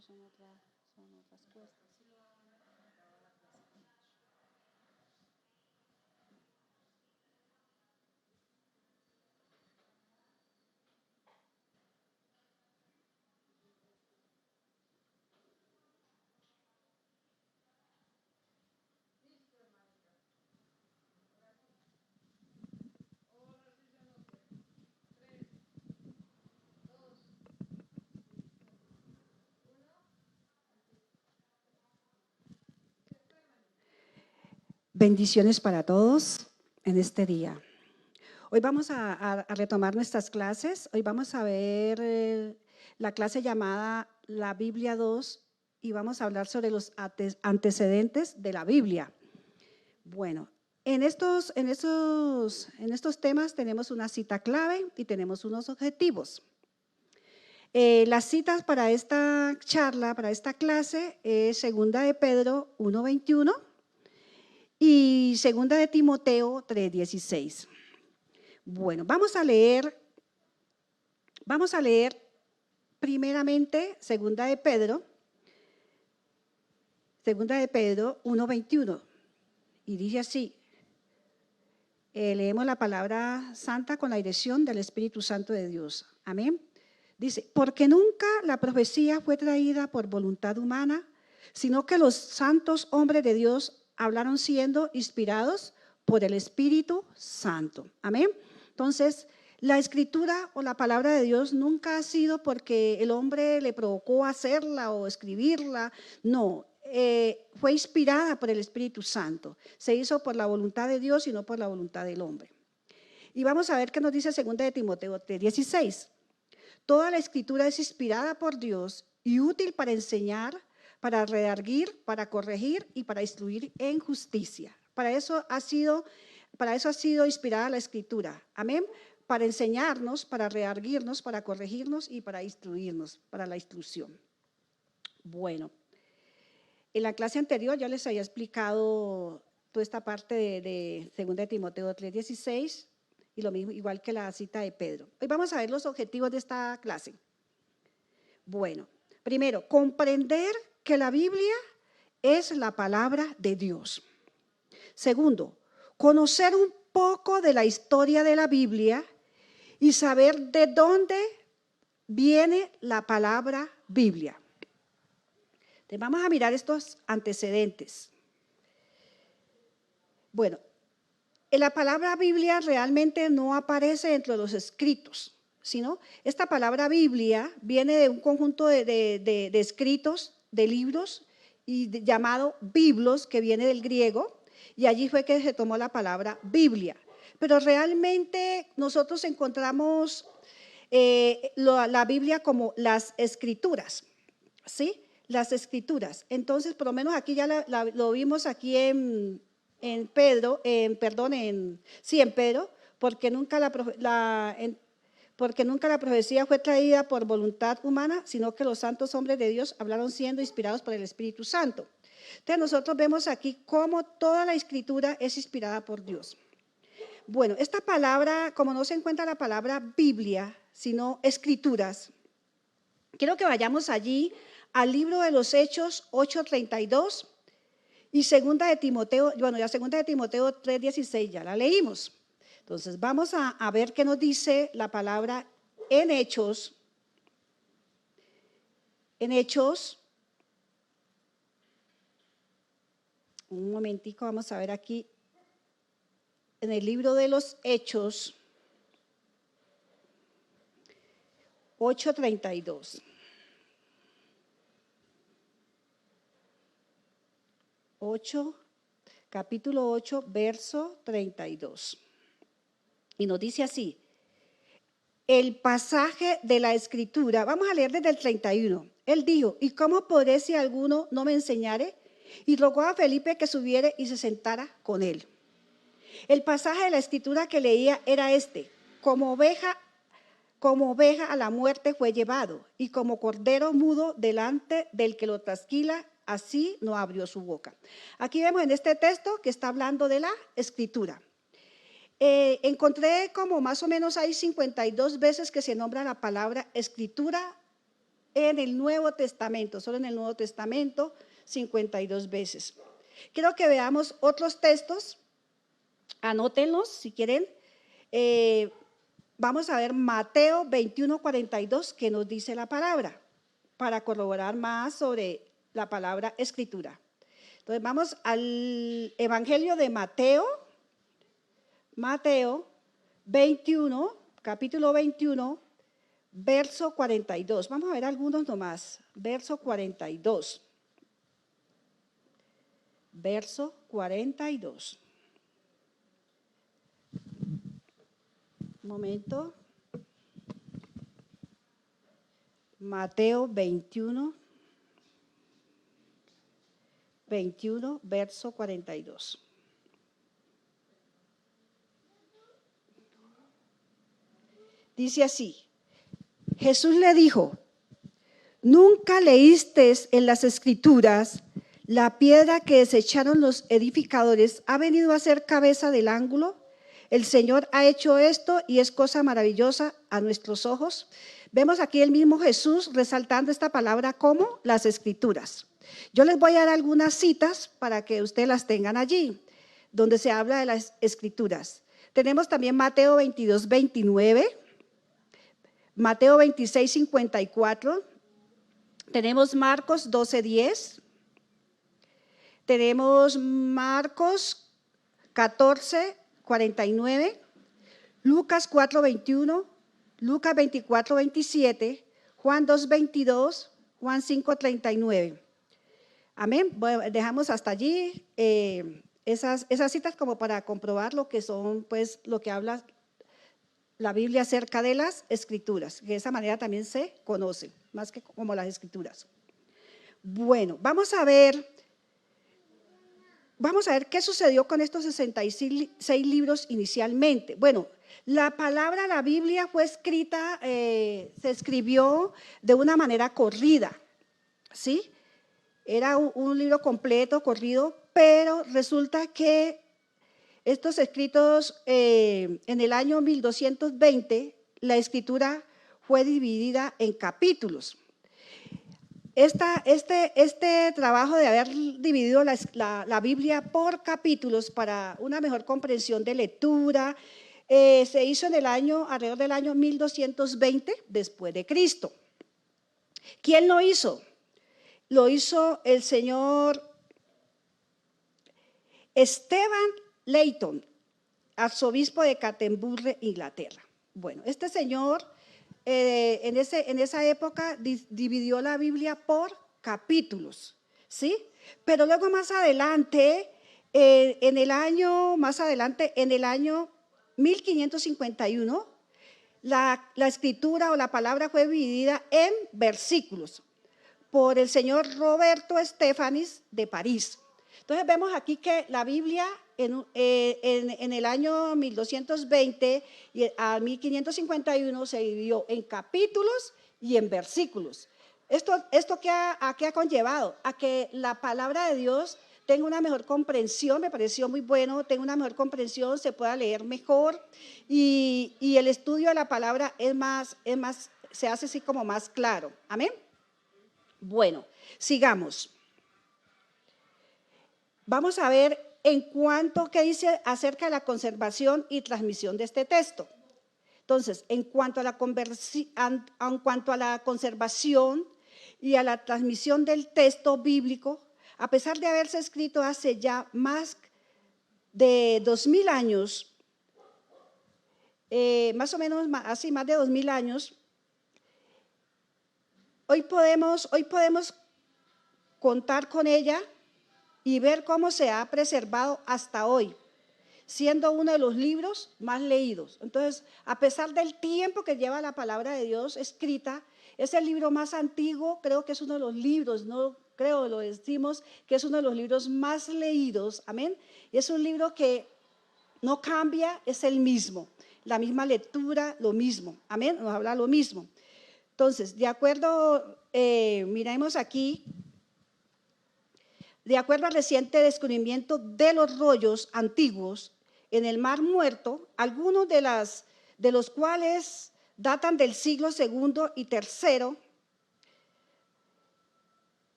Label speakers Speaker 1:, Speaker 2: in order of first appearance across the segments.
Speaker 1: son otras cosas. Bendiciones para todos en este día. Hoy vamos a retomar nuestras clases. Hoy vamos a ver la clase llamada La Biblia 2 y vamos a hablar sobre los antecedentes de la Biblia. Bueno, en estos temas tenemos una cita clave y tenemos unos objetivos. Las citas para esta charla, para esta clase, es 2 de Pedro 1:21 y 2 de Timoteo 3:16. Bueno, vamos a leer primeramente 2 de Pedro 1:21 y dice así. Leemos la palabra santa con la dirección del Espíritu Santo de Dios. Amén. Dice, porque nunca la profecía fue traída por voluntad humana, sino que los santos hombres de Dios hablaron siendo inspirados por el Espíritu Santo. Amén. Entonces, la escritura o la palabra de Dios nunca ha sido porque el hombre le provocó hacerla o escribirla. No, fue inspirada por el Espíritu Santo. Se hizo por la voluntad de Dios y no por la voluntad del hombre. Y vamos a ver qué nos dice 2 de Timoteo 3:16. Toda la escritura es inspirada por Dios y útil para enseñar, para redarguir, para corregir y para instruir en justicia. Para eso ha sido inspirada la escritura. Amén. Para enseñarnos, para redarguirnos, para corregirnos y para instruirnos, para la instrucción. Bueno, en la clase anterior ya les había explicado toda esta parte de 2 de Timoteo 3:16 y lo mismo, igual que la cita de Pedro. Hoy vamos a ver los objetivos de esta clase. Bueno, primero, comprender que la Biblia es la palabra de Dios. Segundo, conocer un poco de la historia de la Biblia y saber de dónde viene la palabra Biblia. Entonces, vamos a mirar estos antecedentes. Bueno, la palabra Biblia realmente no aparece dentro de los escritos, sino esta palabra Biblia viene de un conjunto de escritos, de libros, llamado Biblos, que viene del griego, y allí fue que se tomó la palabra Biblia. Pero realmente nosotros encontramos la Biblia como las Escrituras, ¿sí? Las Escrituras. Entonces, por lo menos aquí ya lo vimos aquí en Pedro, porque nunca la profecía fue traída por voluntad humana, sino que los santos hombres de Dios hablaron siendo inspirados por el Espíritu Santo. Entonces nosotros vemos aquí cómo toda la escritura es inspirada por Dios. Bueno, esta palabra, como no se encuentra la palabra Biblia, sino escrituras, quiero que vayamos allí al libro de los Hechos 8:32 y 2 de Timoteo, bueno, ya 2 de Timoteo 3:16 ya la leímos. Entonces vamos a ver qué nos dice la palabra en Hechos. En Hechos, un momentico, vamos a ver aquí, en el libro de los Hechos 8:32. 8, capítulo 8, verso 32. Y nos dice así, el pasaje de la escritura, vamos a leer desde el 31. Él dijo, ¿y cómo podré si alguno no me enseñare? Y rogó a Felipe que subiere y se sentara con él. El pasaje de la escritura que leía era este, como oveja a la muerte fue llevado, y como cordero mudo delante del que lo trasquila, así no abrió su boca. Aquí vemos en este texto que está hablando de la escritura. Encontré como más o menos hay 52 veces que se nombra la palabra escritura en el Nuevo Testamento, solo en el Nuevo Testamento, 52 veces. Quiero que veamos otros textos, anótenlos si quieren. Vamos a ver Mateo 21:42, que nos dice la palabra, para corroborar más sobre la palabra escritura. Entonces vamos al Evangelio de Mateo 21, capítulo 21, verso 42. Vamos a ver algunos nomás. Verso 42. Verso 42. Un momento. Mateo 21, verso 42. Dice así: Jesús le dijo: ¿nunca leísteis en las Escrituras, la piedra que desecharon los edificadores ha venido a ser cabeza del ángulo? El Señor ha hecho esto y es cosa maravillosa a nuestros ojos. Vemos aquí el mismo Jesús resaltando esta palabra como las Escrituras. Yo les voy a dar algunas citas para que ustedes las tengan allí, donde se habla de las Escrituras. Tenemos también Mateo 22:29, Mateo 26:54, tenemos Marcos 12:10, tenemos Marcos 14:49, Lucas 4:21, Lucas 24:27, Juan 2:22, Juan 5:39. Amén. Bueno, dejamos hasta allí esas citas como para comprobar lo que son, pues, lo que habla la Biblia acerca de las Escrituras, que de esa manera también se conoce, más que como las Escrituras. Bueno, vamos a ver qué sucedió con estos 66 libros inicialmente. Bueno, la Biblia fue escrita, se escribió de una manera corrida, ¿sí? Era un libro completo, corrido, pero resulta que estos escritos en el año 1220, la escritura fue dividida en capítulos. Este trabajo de haber dividido la Biblia por capítulos para una mejor comprensión de lectura se hizo alrededor del año 1220 después de Cristo. ¿Quién lo hizo? Lo hizo el señor Esteban Layton, arzobispo de Canterbury, Inglaterra. Bueno, este señor en esa época dividió la Biblia por capítulos, ¿sí? Pero luego más adelante, en el año 1551, la escritura o la palabra fue dividida en versículos por el señor Roberto Estefanis de París. Entonces vemos aquí que la Biblia en el año 1220 a 1551 se dividió en capítulos y en versículos. ¿Esto a qué ha conllevado? A que la palabra de Dios tenga una mejor comprensión, me pareció muy bueno, tenga una mejor comprensión, se pueda leer mejor y el estudio de la palabra se hace así como más claro. Amén. Bueno, sigamos. Vamos a ver qué dice acerca de la conservación y transmisión de este texto. Entonces, en cuanto a la conservación y a la transmisión del texto bíblico, a pesar de haberse escrito hace ya más de 2000 años, más o menos así más de 2000 años, hoy podemos contar con ella y ver cómo se ha preservado hasta hoy, siendo uno de los libros más leídos. Entonces, a pesar del tiempo que lleva la palabra de Dios escrita, es el libro más antiguo, creo que es uno de los libros, no creo, lo decimos, que es uno de los libros más leídos, amén. Y es un libro que no cambia, es el mismo, la misma lectura, lo mismo, amén, nos habla lo mismo. Entonces, de acuerdo, miremos aquí, de acuerdo al reciente descubrimiento de los rollos antiguos en el Mar Muerto, algunos de los cuales datan del siglo II y III,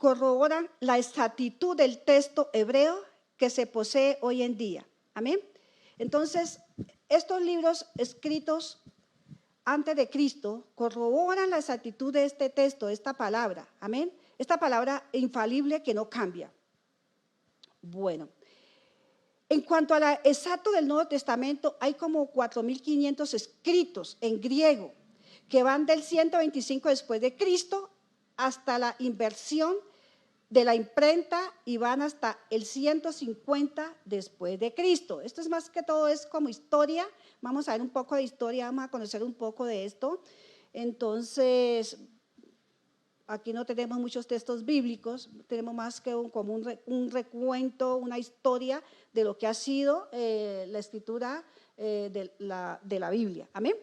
Speaker 1: corroboran la exactitud del texto hebreo que se posee hoy en día. Amén. Entonces, estos libros escritos antes de Cristo corroboran la exactitud de este texto, de esta palabra. Amén. Esta palabra infalible que no cambia. Bueno, en cuanto a la exacto del Nuevo Testamento, hay como 4.500 escritos en griego que van del 125 después de Cristo hasta la inversión de la imprenta y van hasta el 150 después de Cristo. Esto es más que todo, es como historia. Vamos a ver un poco de historia, vamos a conocer un poco de esto. Entonces, aquí no tenemos muchos textos bíblicos, tenemos más que como un recuento, una historia de lo que ha sido la escritura de la Biblia. Amén.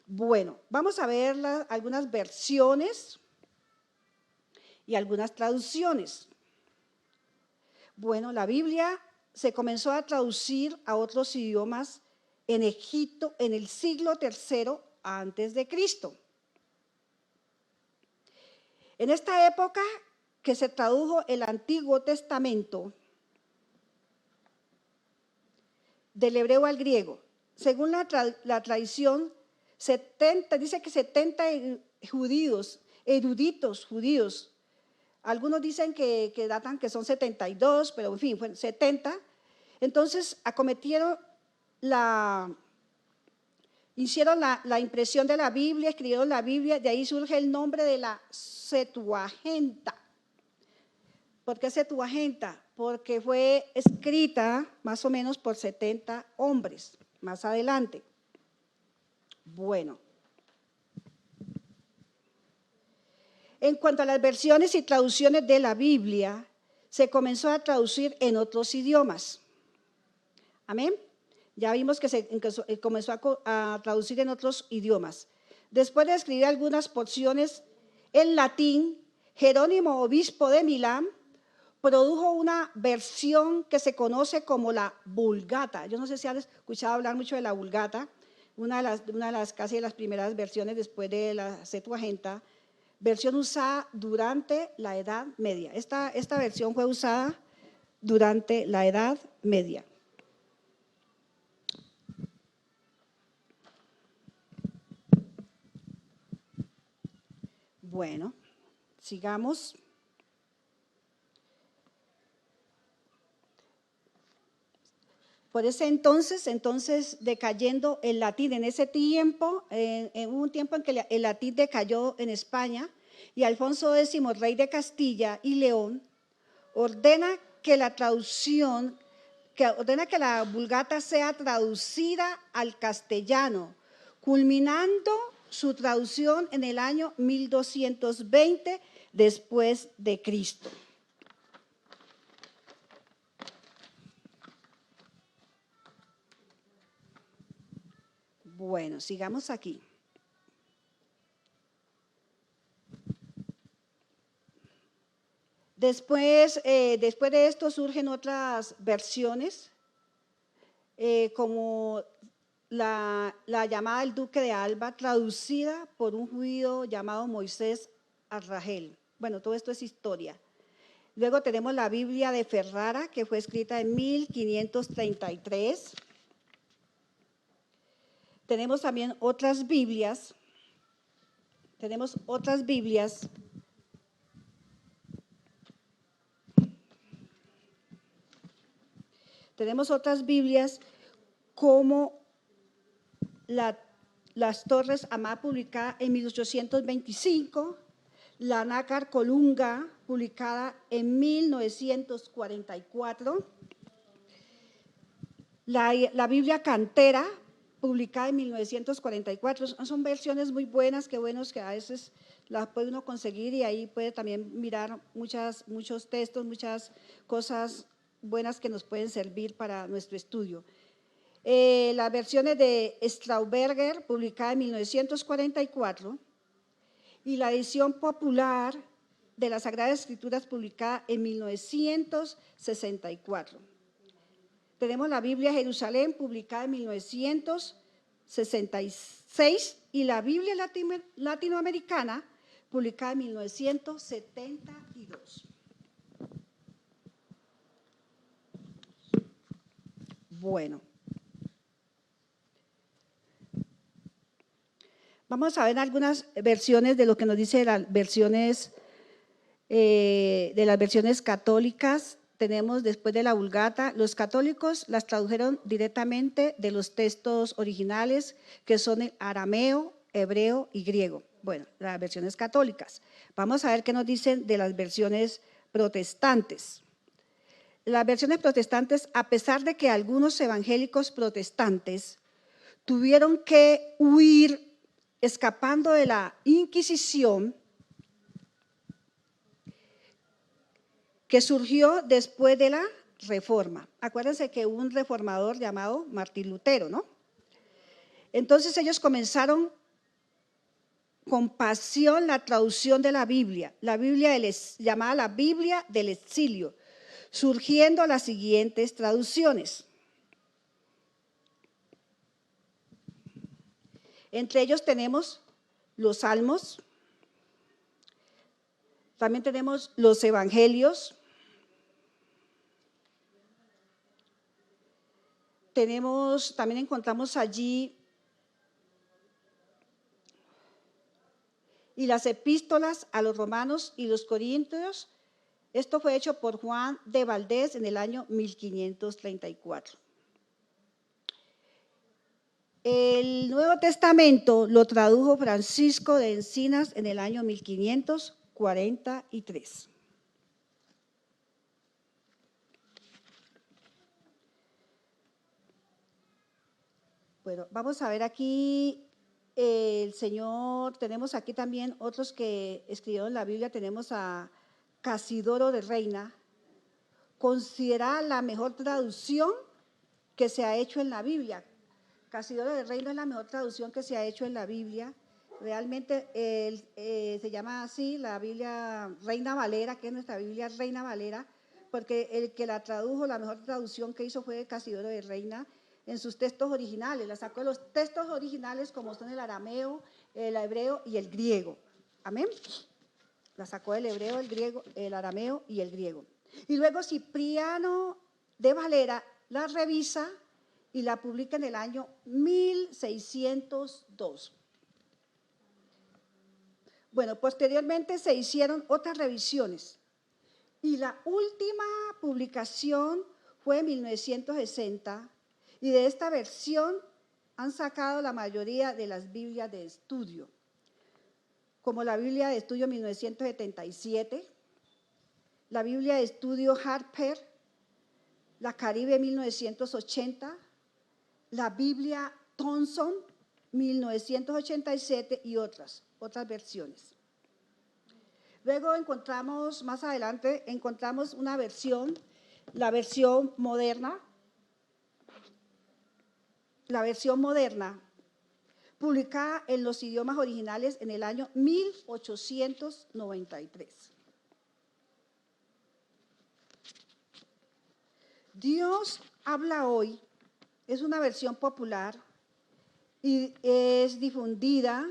Speaker 1: Bueno, vamos a ver algunas versiones y algunas traducciones. Bueno, la Biblia se comenzó a traducir a otros idiomas en Egipto en el siglo III antes de Cristo. En esta época que se tradujo el Antiguo Testamento del hebreo al griego, según la tradición, dice que 70 judíos, eruditos judíos, algunos dicen que datan que son 72, pero en fin, fueron 70. Entonces hicieron la impresión de la Biblia, escribieron la Biblia, de ahí surge el nombre de la Septuaginta. ¿Por qué Septuaginta? Porque fue escrita más o menos por 70 hombres, más adelante. Bueno. En cuanto a las versiones y traducciones de la Biblia, se comenzó a traducir en otros idiomas. Amén. Ya vimos que se comenzó a traducir en otros idiomas. Después de escribir algunas porciones en latín, Jerónimo, obispo de Milán, produjo una versión que se conoce como la Vulgata. Yo no sé si han escuchado hablar mucho de la Vulgata, una de las casi las primeras versiones después de la Septuaginta, versión usada durante la Edad Media. Esta versión fue usada durante la Edad Media. Bueno, sigamos. Por ese entonces decayendo el latín, en ese tiempo, en un tiempo en que el latín decayó en España y Alfonso X, rey de Castilla y León, ordena que la Vulgata sea traducida al castellano, culminando su traducción en el año 1220 después de Cristo. Bueno, sigamos aquí. Después de esto surgen otras versiones, como la llamada El Duque de Alba, traducida por un judío llamado Moisés Arragel. Bueno, todo esto es historia. Luego tenemos la Biblia de Ferrara, que fue escrita en 1533. Tenemos también otras Biblias. Tenemos otras Biblias como las Torres Amá, publicada en 1825, la Nácar Colunga, publicada en 1944, la Biblia Cantera, publicada en 1944. Son versiones muy buenas, que a veces las puede uno conseguir y ahí puede también mirar muchos textos, muchas cosas buenas que nos pueden servir para nuestro estudio. Las versiones de Strauberger, publicada en 1944, y la edición popular de las Sagradas Escrituras, publicada en 1964. Tenemos la Biblia Jerusalén, publicada en 1966, y la Biblia latinoamericana, publicada en 1972. Bueno. Vamos a ver algunas versiones de lo que nos dice las versiones católicas. Tenemos después de la Vulgata, los católicos las tradujeron directamente de los textos originales, que son el arameo, hebreo y griego. Bueno, las versiones católicas. Vamos a ver qué nos dicen de las versiones protestantes. Las versiones protestantes, a pesar de que algunos evangélicos protestantes tuvieron que huir escapando de la Inquisición, que surgió después de la Reforma. Acuérdense que hubo un reformador llamado Martín Lutero, ¿no? Entonces ellos comenzaron con pasión la traducción de la Biblia llamada la Biblia del exilio, surgiendo las siguientes traducciones. Entre ellos tenemos los salmos, también tenemos los evangelios, también encontramos allí y las epístolas a los romanos y los corintios. Esto fue hecho por Juan de Valdés en el año 1534. El Nuevo Testamento lo tradujo Francisco de Encinas en el año 1543. Bueno, vamos a ver aquí tenemos aquí también otros que escribieron la Biblia. Tenemos a Casidoro de Reina, considerada la mejor traducción que se ha hecho en la Biblia. Casidoro de Reina es la mejor traducción que se ha hecho en la Biblia. Realmente se llama así la Biblia Reina Valera, que es nuestra Biblia Reina Valera, porque el que la tradujo, la mejor traducción que hizo fue Casidoro de Reina en sus textos originales. La sacó de los textos originales como son el arameo, el hebreo y el griego. Amén. La sacó del hebreo, el griego, el arameo y el griego. Y luego Cipriano de Valera la revisa y la publica en el año 1602. Bueno, posteriormente se hicieron otras revisiones y la última publicación fue en 1960 y de esta versión han sacado la mayoría de las Biblias de estudio, como la Biblia de estudio 1977, la Biblia de estudio Harper, la Caribe 1980, la Biblia Thomson 1987 y otras versiones. Luego encontramos, más adelante, una versión, la versión moderna, publicada en los idiomas originales en el año 1893. Dios habla hoy es una versión popular y es difundida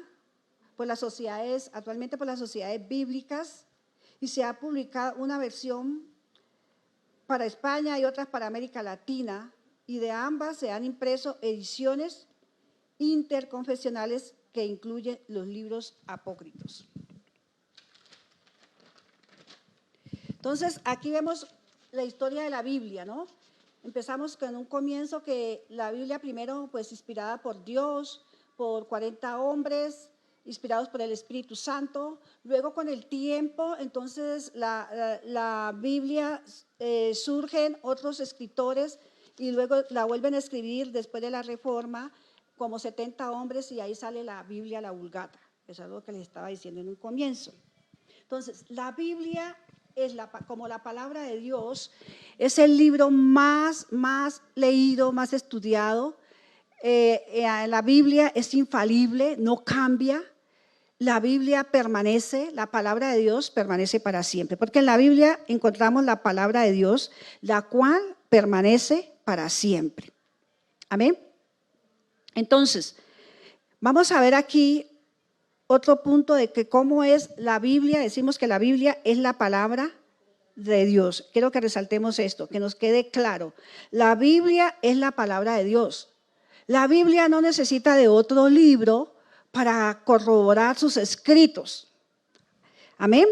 Speaker 1: por las sociedades, actualmente por las sociedades bíblicas, y se ha publicado una versión para España y otras para América Latina, y de ambas se han impreso ediciones interconfesionales que incluyen los libros apócrifos. Entonces, aquí vemos la historia de la Biblia, ¿no? Empezamos con un comienzo que la Biblia primero, pues inspirada por Dios, por 40 hombres, inspirados por el Espíritu Santo. Luego con el tiempo, entonces la Biblia surgen otros escritores y luego la vuelven a escribir después de la Reforma, como 70 hombres, y ahí sale la Biblia, la Vulgata. Eso es lo que les estaba diciendo en un comienzo. Entonces, la Biblia es como la palabra de Dios, es el libro más leído, más estudiado. La Biblia es infalible, no cambia. La Biblia permanece, la palabra de Dios permanece para siempre, porque en la Biblia encontramos la palabra de Dios, la cual permanece para siempre. Amén. Entonces, vamos a ver aquí otro punto de que cómo es la Biblia. Decimos que la Biblia es la palabra de Dios. Quiero que resaltemos esto, que nos quede claro. La Biblia es la palabra de Dios. La Biblia no necesita de otro libro para corroborar sus escritos. Amén.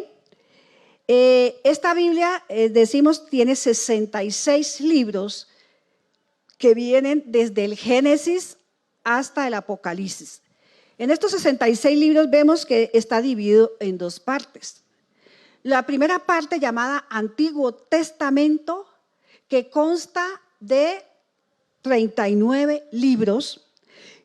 Speaker 1: Esta Biblia, decimos, tiene 66 libros que vienen desde el Génesis hasta el Apocalipsis. En estos 66 libros vemos que está dividido en dos partes. La primera parte, llamada Antiguo Testamento, que consta de 39 libros,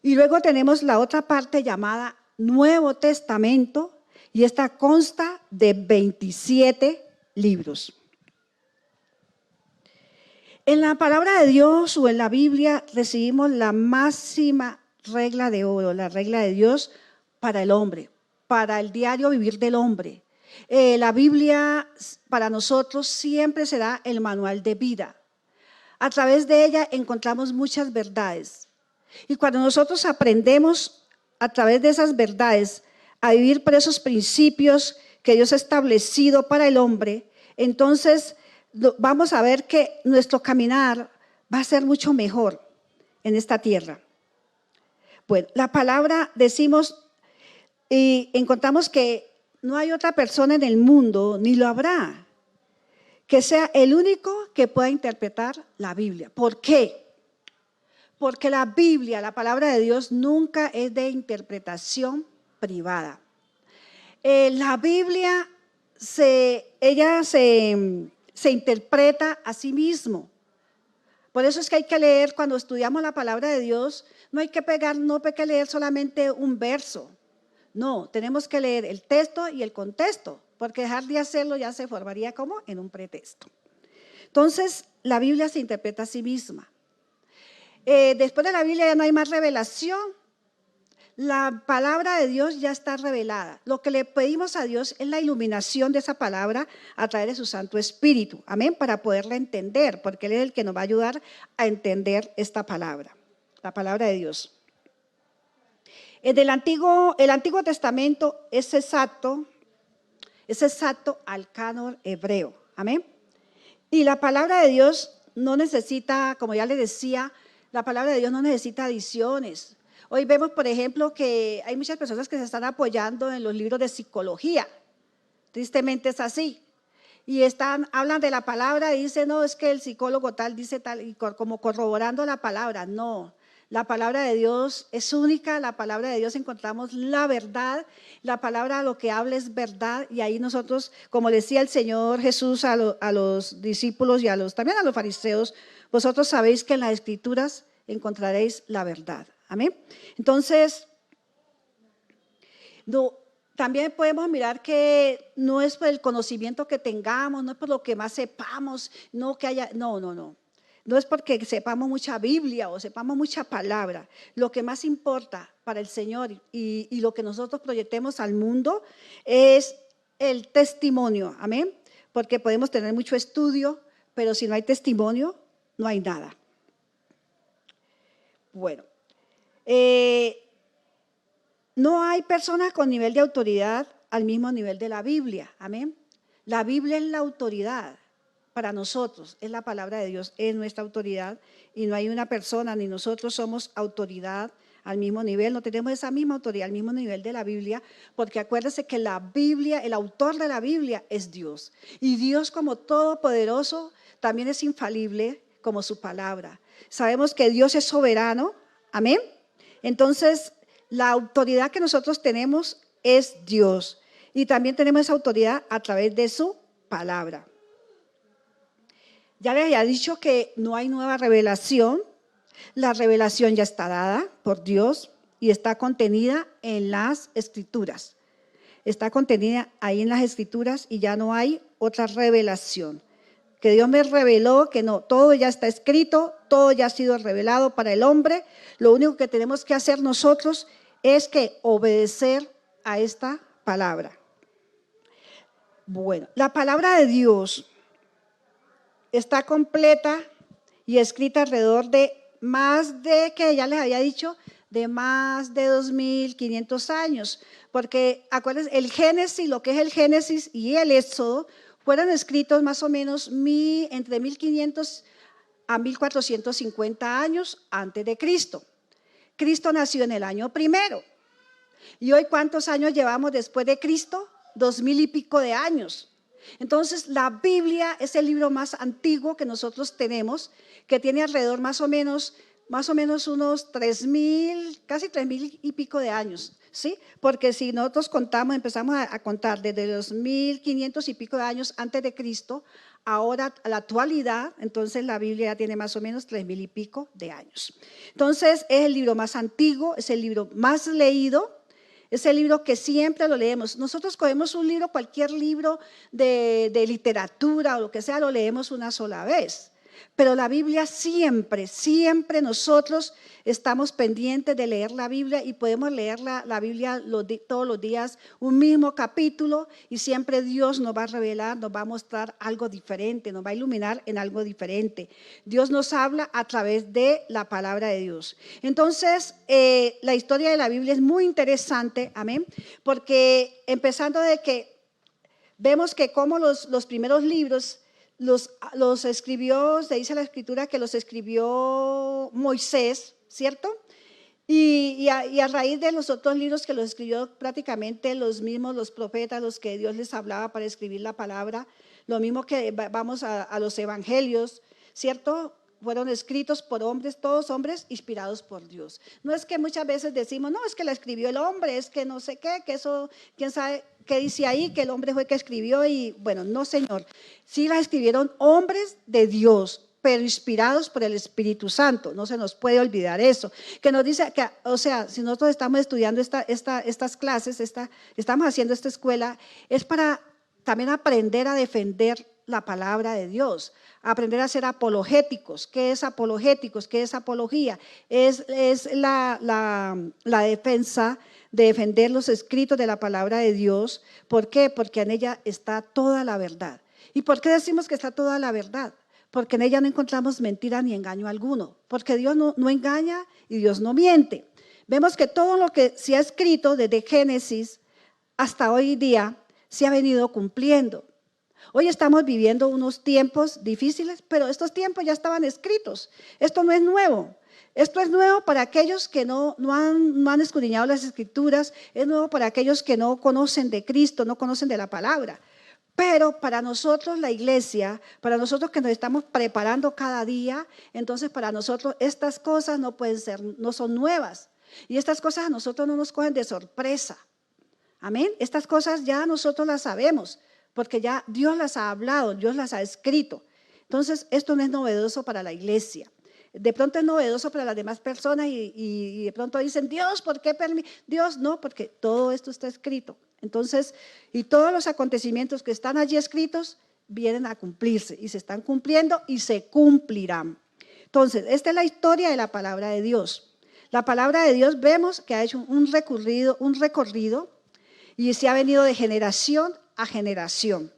Speaker 1: y luego tenemos la otra parte llamada Nuevo Testamento, y esta consta de 27 libros. En la palabra de Dios o en la Biblia recibimos la máxima regla de oro, la regla de Dios para el hombre, para el diario vivir del hombre. La Biblia para nosotros siempre será el manual de vida. A través de ella encontramos muchas verdades. Y cuando nosotros aprendemos a través de esas verdades a vivir por esos principios que Dios ha establecido para el hombre, entonces vamos a ver que nuestro caminar va a ser mucho mejor en esta tierra. Bueno, la palabra decimos y encontramos que no hay otra persona en el mundo, ni lo habrá, que sea el único que pueda interpretar la Biblia. ¿Por qué? Porque la Biblia, la palabra de Dios, nunca es de interpretación privada. La Biblia se interpreta a sí mismo. Por eso es que hay que leer, cuando estudiamos la palabra de Dios, no hay que leer solamente un verso. No, tenemos que leer el texto y el contexto, porque dejar de hacerlo ya se formaría como en un pretexto. Entonces, la Biblia se interpreta a sí misma. Después de la Biblia ya no hay más revelación. La palabra de Dios ya está revelada. Lo que le pedimos a Dios es la iluminación de esa palabra a través de su Santo Espíritu. Amén, para poderla entender, porque Él es el que nos va a ayudar a entender esta palabra, la palabra de Dios. El Antiguo Testamento es exacto al canon hebreo. Amén. Y la palabra de Dios no necesita, como ya le decía, la palabra de Dios no necesita adiciones. Hoy vemos, por ejemplo, que hay muchas personas que se están apoyando en los libros de psicología. Tristemente es así. Y hablan de la palabra y dicen, no, es que el psicólogo tal dice tal, y como corroborando la palabra. No, la palabra de Dios es única, la palabra de Dios encontramos la verdad, la palabra lo que habla es verdad, y ahí nosotros, como decía el Señor Jesús a los discípulos y también a los fariseos, vosotros sabéis que en las Escrituras encontraréis la verdad. Amén. Entonces, también podemos mirar que no es por el conocimiento que tengamos, no es por lo que más sepamos, no es porque sepamos mucha Biblia o sepamos mucha palabra. Lo que más importa para el Señor y lo que nosotros proyectemos al mundo es el testimonio. Amén. Porque podemos tener mucho estudio, pero si no hay testimonio, no hay nada. Bueno. No hay personas con nivel de autoridad al mismo nivel de la Biblia. Amén. La Biblia es la autoridad para nosotros, es la palabra de Dios, es nuestra autoridad, y no hay una persona ni nosotros somos autoridad al mismo nivel, no tenemos esa misma autoridad al mismo nivel de la Biblia, porque acuérdese que la Biblia, el autor de la Biblia es Dios, y Dios, como todopoderoso, también es infalible como su palabra. Sabemos que Dios es soberano. Amén. Entonces, la autoridad que nosotros tenemos es Dios, y también tenemos esa autoridad a través de su palabra. Ya les había dicho que no hay nueva revelación. La revelación ya está dada por Dios y está contenida en las Escrituras. Está contenida ahí en las Escrituras y ya no hay otra revelación. Que Dios me reveló que no, todo ya está escrito, todo ya ha sido revelado para el hombre. Lo único que tenemos que hacer nosotros es que obedecer a esta palabra. Bueno, la palabra de Dios está completa y escrita alrededor de que ya les había dicho, de más de 2.500 años. Porque acuérdense, el Génesis, lo que es el Génesis y el Éxodo, fueron escritos más o menos entre 1500 a 1450 años antes de Cristo. Cristo nació en el año primero. ¿Y hoy cuántos años llevamos después de Cristo? 2000 y pico de años. Entonces, la Biblia es el libro más antiguo que nosotros tenemos, que tiene alrededor más o menos unos 3000, casi 3000 y pico de años, ¿sí? Porque si nosotros empezamos a contar desde los 1500 y pico de años antes de Cristo, ahora a la actualidad, entonces la Biblia tiene más o menos 3000 y pico de años. Entonces, es el libro más antiguo, es el libro más leído. Es el libro que siempre lo leemos. Nosotros cogemos un libro, cualquier libro de literatura o lo que sea, lo leemos una sola vez. Pero la Biblia siempre nosotros estamos pendientes de leer la Biblia y podemos leer la Biblia todos los días, un mismo capítulo, y siempre Dios nos va a revelar, nos va a mostrar algo diferente, nos va a iluminar en algo diferente. Dios nos habla a través de la palabra de Dios. Entonces, la historia de la Biblia es muy interesante, amén, porque empezando de que vemos que como los primeros libros los escribió, se dice en la escritura que los escribió Moisés, ¿cierto? Y a raíz de los otros libros que los escribió prácticamente los mismos, los profetas, los que Dios les hablaba para escribir la palabra, lo mismo que vamos a los evangelios, ¿cierto? Fueron escritos por hombres, todos hombres inspirados por Dios. No es que muchas veces decimos, no, es que la escribió el hombre, es que no sé qué, que eso, quién sabe qué dice ahí, que el hombre fue que escribió y bueno, no señor. Sí la escribieron hombres de Dios, pero inspirados por el Espíritu Santo. No se nos puede olvidar eso. Que nos dice, que, o sea, si nosotros estamos estudiando estas clases, estamos haciendo esta escuela, es para también aprender a defender la palabra de Dios, aprender a ser apologéticos. ¿Qué es apologéticos? ¿Qué es apología? Es la defensa de defender los escritos de la palabra de Dios. ¿Por qué? Porque en ella está toda la verdad. ¿Y por qué decimos que está toda la verdad? Porque en ella no encontramos mentira ni engaño alguno, porque Dios no engaña y Dios no miente. Vemos que todo lo que se ha escrito desde Génesis hasta hoy día se ha venido cumpliendo. Hoy estamos viviendo unos tiempos difíciles, pero estos tiempos ya estaban escritos. Esto no es nuevo. Esto es nuevo para aquellos que no han escudriñado las Escrituras, es nuevo para aquellos que no conocen de Cristo, no conocen de la palabra. Pero para nosotros la iglesia, para nosotros que nos estamos preparando cada día, entonces para nosotros estas cosas no son nuevas. Y estas cosas a nosotros no nos cogen de sorpresa. Amén. Estas cosas ya nosotros las sabemos, porque ya Dios las ha hablado, Dios las ha escrito. Entonces esto no es novedoso para la iglesia. De pronto es novedoso para las demás personas y de pronto dicen, Dios, ¿por qué permite? Dios no, porque todo esto está escrito. Entonces, y todos los acontecimientos que están allí escritos vienen a cumplirse y se están cumpliendo y se cumplirán. Entonces, esta es la historia de la palabra de Dios. La palabra de Dios vemos que ha hecho un recorrido y se ha venido de generación a generación.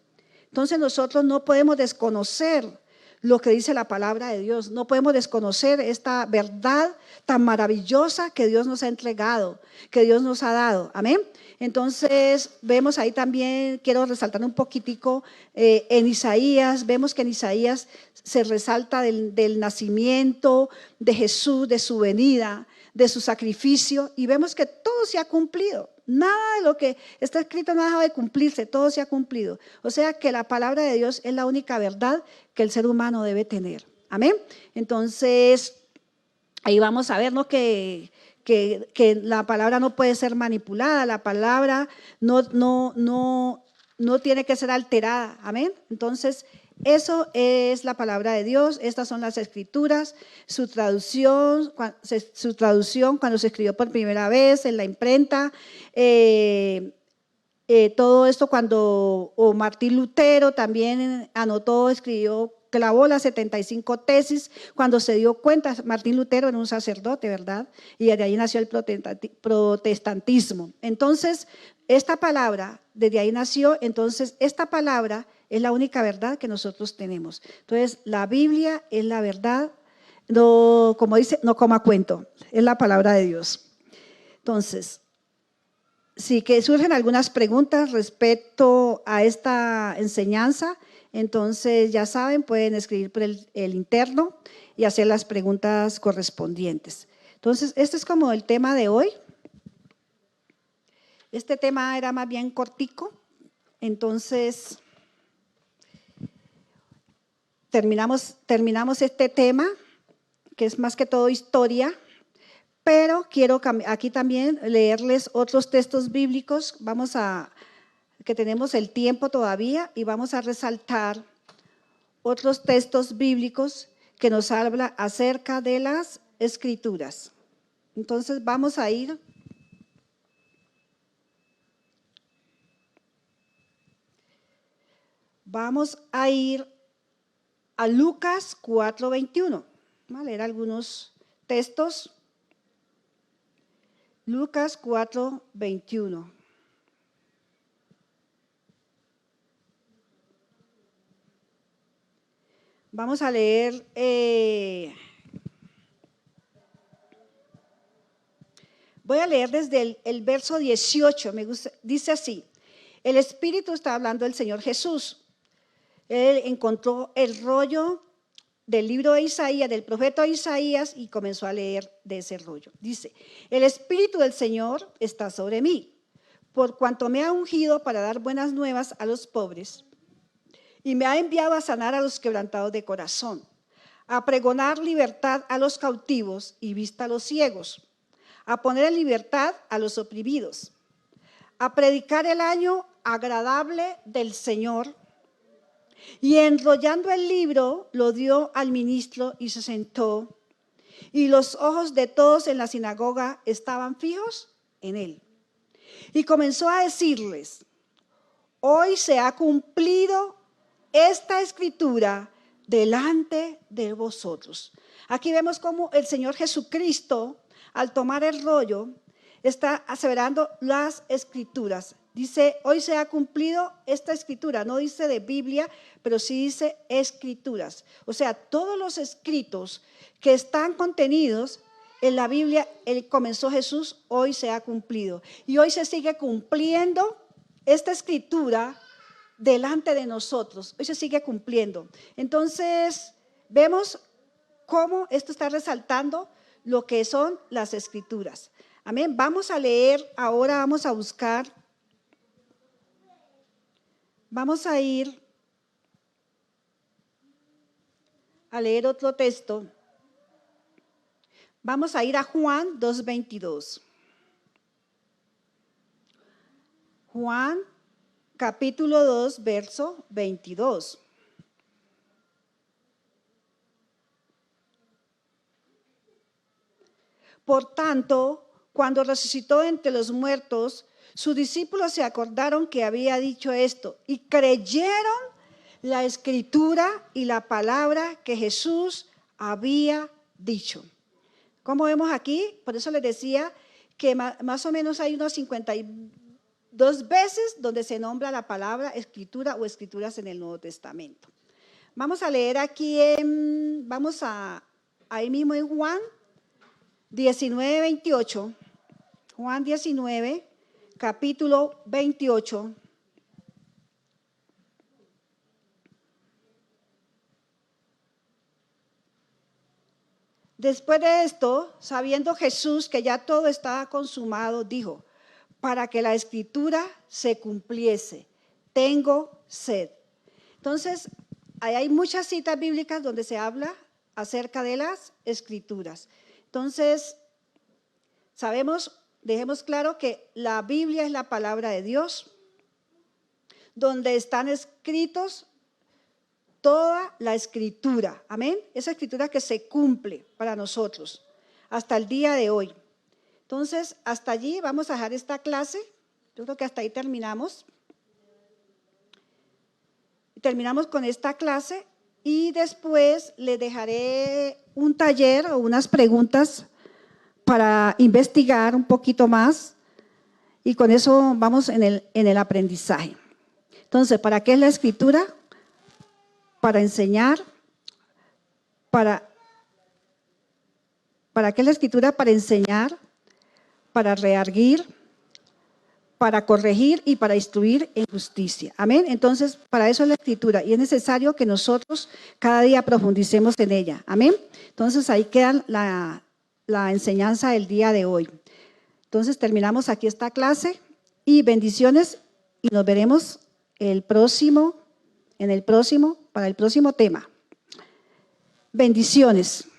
Speaker 1: Entonces nosotros no podemos desconocer lo que dice la palabra de Dios, no podemos desconocer esta verdad tan maravillosa que Dios nos ha entregado, que Dios nos ha dado. Amén. Entonces vemos ahí también, quiero resaltar un poquitico en Isaías, vemos que en Isaías se resalta del nacimiento de Jesús, de su venida, de su sacrificio, y vemos que todo se ha cumplido. Nada de lo que está escrito no ha dejado de cumplirse, todo se ha cumplido. O sea que la palabra de Dios es la única verdad que el ser humano debe tener. Amén. Entonces, ahí vamos a ver, ¿no?, que la palabra no puede ser manipulada, la palabra no tiene que ser alterada. Amén. Entonces, eso es la palabra de Dios, estas son las Escrituras, su traducción cuando se escribió por primera vez en la imprenta, todo esto cuando Martín Lutero también anotó, escribió, clavó las 75 tesis cuando se dio cuenta. Martín Lutero era un sacerdote, ¿verdad? Y de ahí nació el protestantismo. Entonces, esta palabra, desde ahí nació, entonces esta palabra es la única verdad que nosotros tenemos. Entonces, la Biblia es la verdad, no, como dice, no como a cuento, es la palabra de Dios. Entonces, si que surgen algunas preguntas respecto a esta enseñanza, entonces ya saben, pueden escribir por el interno y hacer las preguntas correspondientes. Entonces, este es como el tema de hoy. Este tema era más bien cortico, entonces terminamos este tema, que es más que todo historia, pero quiero aquí también leerles otros textos bíblicos. Que tenemos el tiempo todavía y vamos a resaltar otros textos bíblicos que nos habla acerca de las Escrituras. Entonces vamos a ir a Lucas 4:21. Vamos a leer algunos textos. Lucas 4:21. Vamos a leer voy a leer desde el verso 18, dice así: el Espíritu está hablando del Señor Jesús. Él encontró el rollo del libro de Isaías, del profeta Isaías, y comenzó a leer de ese rollo. Dice: el Espíritu del Señor está sobre mí, por cuanto me ha ungido para dar buenas nuevas a los pobres, y me ha enviado a sanar a los quebrantados de corazón, a pregonar libertad a los cautivos y vista a los ciegos, a poner en libertad a los oprimidos, a predicar el año agradable del Señor. Y enrollando el libro, lo dio al ministro y se sentó, y los ojos de todos en la sinagoga estaban fijos en él. Y comenzó a decirles: hoy se ha cumplido esta escritura delante de vosotros. Aquí vemos cómo el Señor Jesucristo, al tomar el rollo, está aseverando las Escrituras. Dice: hoy se ha cumplido esta escritura. No dice de Biblia, pero sí dice Escrituras. O sea, todos los escritos que están contenidos en la Biblia, comenzó Jesús, hoy se ha cumplido. Y hoy se sigue cumpliendo esta escritura delante de nosotros. Hoy se sigue cumpliendo. Entonces, vemos cómo esto está resaltando lo que son las Escrituras. Amén. Vamos a leer ahora, vamos a buscar. Vamos a ir a leer otro texto. Vamos a ir a Juan 2:22. Juan capítulo 2, verso 22. Por tanto, cuando resucitó entre los muertos, sus discípulos se acordaron que había dicho esto y creyeron la escritura y la palabra que Jesús había dicho. Como vemos aquí, por eso les decía que más o menos hay unos 52 veces donde se nombra la palabra escritura o escrituras en el Nuevo Testamento. Vamos a leer aquí, ahí mismo en Juan 19:28. Juan 19, capítulo 28. Después de esto, sabiendo Jesús que ya todo estaba consumado, dijo: para que la escritura se cumpliese, tengo sed. Entonces, ahí hay muchas citas bíblicas donde se habla acerca de las escrituras. Entonces, dejemos claro que la Biblia es la palabra de Dios, donde están escritos toda la escritura. Amén. Esa escritura que se cumple para nosotros hasta el día de hoy. Entonces, hasta allí vamos a dejar esta clase. Yo creo que hasta ahí terminamos. Terminamos con esta clase y después les dejaré un taller o unas preguntas para investigar un poquito más y con eso vamos en el aprendizaje. Entonces, ¿para qué es la escritura? Para enseñar. ¿Para qué es la escritura? Para enseñar, para redarguir, para corregir y para instruir en justicia. Amén. Entonces, para eso es la Escritura y es necesario que nosotros cada día profundicemos en ella. Amén. Entonces, ahí queda la enseñanza del día de hoy. Entonces, terminamos aquí esta clase y bendiciones y nos veremos para el próximo tema. Bendiciones.